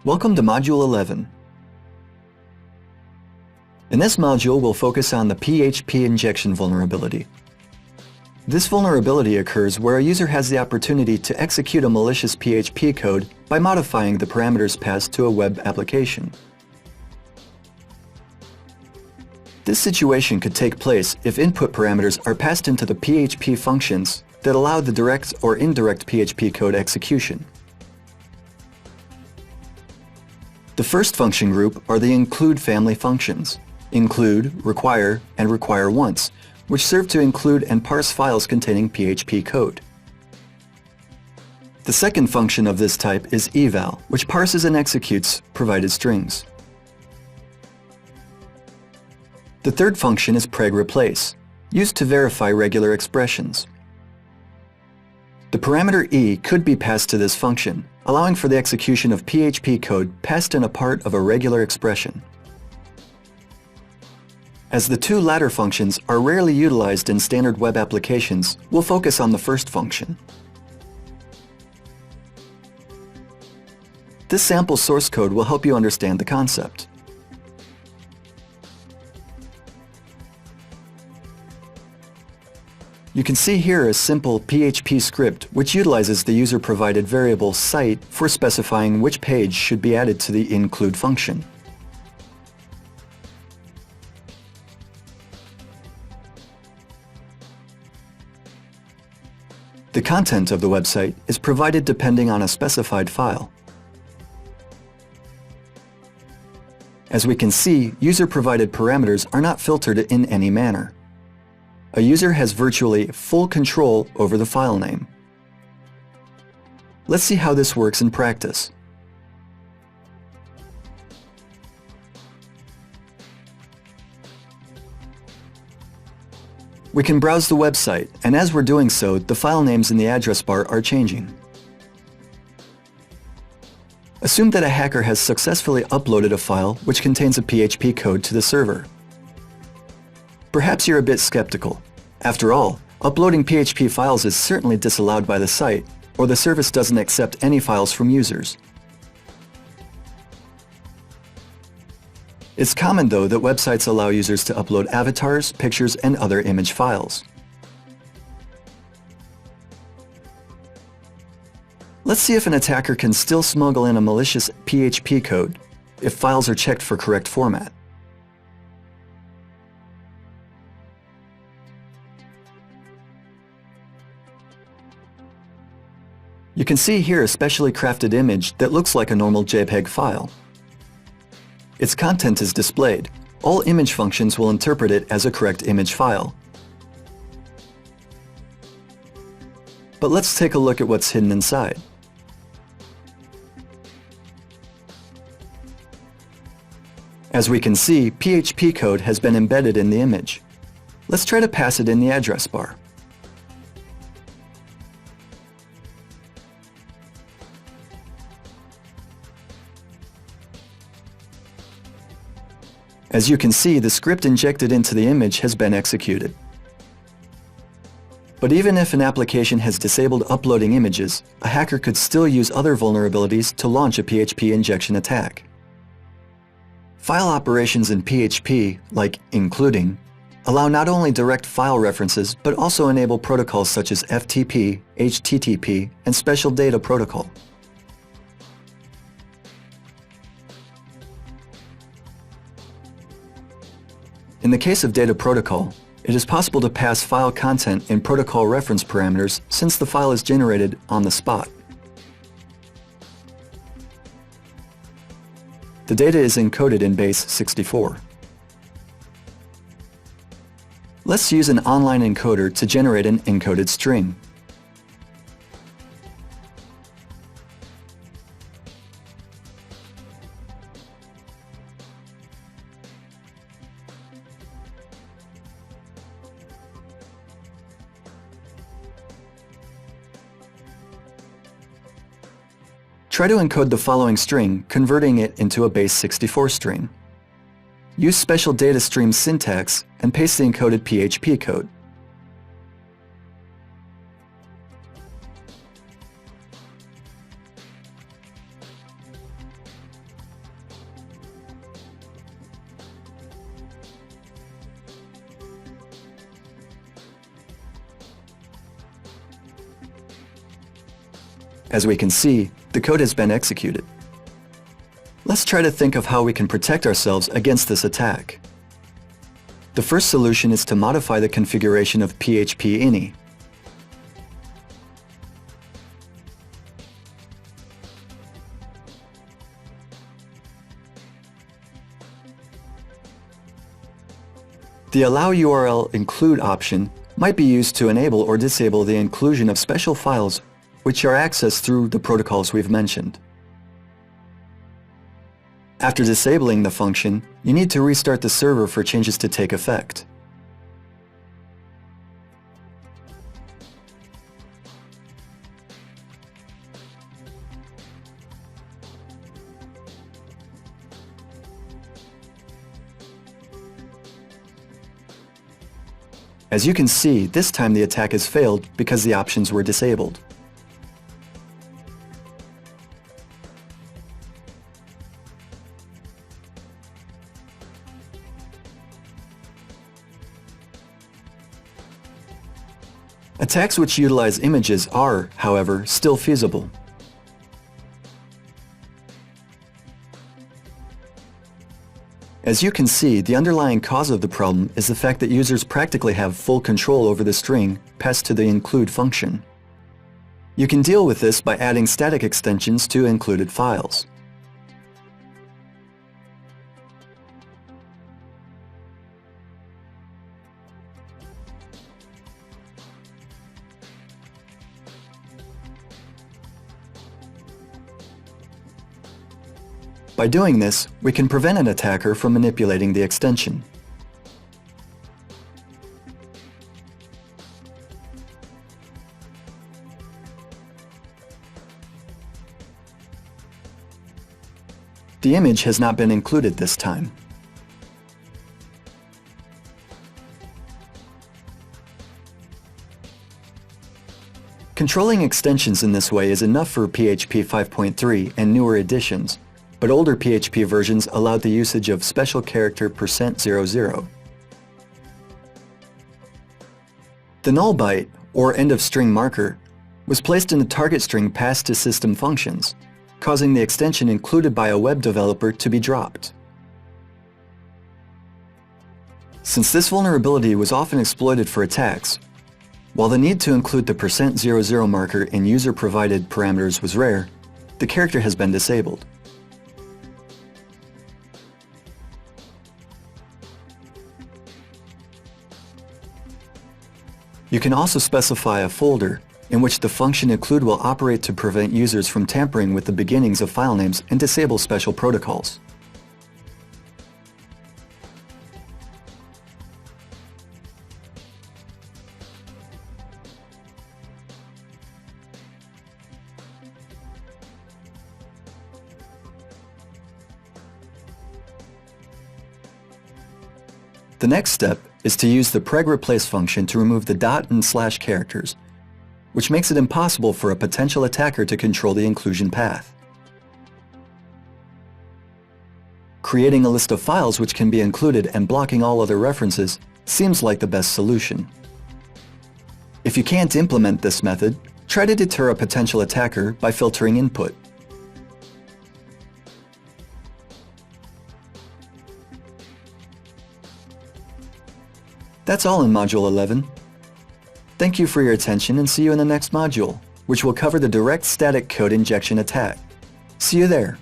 Welcome to Module 11. In this module, we'll focus on the PHP injection vulnerability. This vulnerability occurs where a user has the opportunity to execute a malicious PHP code by modifying the parameters passed to a web application. This situation could take place if input parameters are passed into the PHP functions that allow the direct or indirect PHP code execution. The first function group are the include family functions: include, require, and require once, which serve to include and parse files containing PHP code. The second function of this type is eval, which parses and executes provided strings. The third function is preg replace, used to verify regular expressions. The parameter e could be passed to this function, allowing for the execution of PHP code passed in a part of a regular expression. As the two latter functions are rarely utilized in standard web applications, we'll focus on the first function. This sample source code will help you understand the concept. You can see here a simple PHP script which utilizes the user-provided variable site for specifying which page should be added to the include function. The content of the website is provided depending on a specified file. As we can see, user-provided parameters are not filtered in any manner. A user has virtually full control over the file name. Let's see how this works in practice. We can browse the website, and as we're doing so, the file names in the address bar are changing. Assume that a hacker has successfully uploaded a file which contains a PHP code to the server. Perhaps you're a bit skeptical. After all, uploading PHP files is certainly disallowed by the site, or the service doesn't accept any files from users. It's common, though, that websites allow users to upload avatars, pictures, and other image files. Let's see if an attacker can still smuggle in a malicious PHP code if files are checked for correct format. You can see here a specially crafted image that looks like a normal JPEG file. Its content is displayed. All image functions will interpret it as a correct image file. But let's take a look at what's hidden inside. As we can see, PHP code has been embedded in the image. Let's try to pass it in the address bar. As you can see, the script injected into the image has been executed. But even if an application has disabled uploading images, a hacker could still use other vulnerabilities to launch a PHP injection attack. File operations in PHP, like including, allow not only direct file references but also enable protocols such as FTP, HTTP, and special data protocol. In the case of data protocol, it is possible to pass file content in protocol reference parameters since the file is generated on the spot. The data is encoded in base 64. Let's use an online encoder to generate an encoded string. Try to encode the following string, converting it into a base 64 string. Use special data stream syntax and paste the encoded PHP code. As we can see, the code has been executed. Let's try to think of how we can protect ourselves against this attack. The first solution is to modify the configuration of PHP ini. The Allow URL Include option might be used to enable or disable the inclusion of special files which are accessed through the protocols we've mentioned. After disabling the function, you need to restart the server for changes to take effect. As you can see, this time the attack has failed because the options were disabled. Attacks which utilize images are, however, still feasible. As you can see, the underlying cause of the problem is the fact that users practically have full control over the string passed to the include function. You can deal with this by adding static extensions to included files. By doing this, we can prevent an attacker from manipulating the extension. The image has not been included this time. Controlling extensions in this way is enough for PHP 5.3 and newer editions, but older PHP versions allowed the usage of special character %00. The null byte, or end of string marker, was placed in the target string passed to system functions, causing the extension included by a web developer to be dropped. Since this vulnerability was often exploited for attacks, while the need to include the %00 marker in user-provided parameters was rare, the character has been disabled. You can also specify a folder in which the function include will operate to prevent users from tampering with the beginnings of file names and disable special protocols. The next step is to use the preg replace function to remove the dot and slash characters, which makes it impossible for a potential attacker to control the inclusion path. Creating a list of files which can be included and blocking all other references seems like the best solution. If you can't implement this method, try to deter a potential attacker by filtering input. That's all in Module 11. Thank you for your attention and see you in the next module, which will cover the direct static code injection attack. See you there.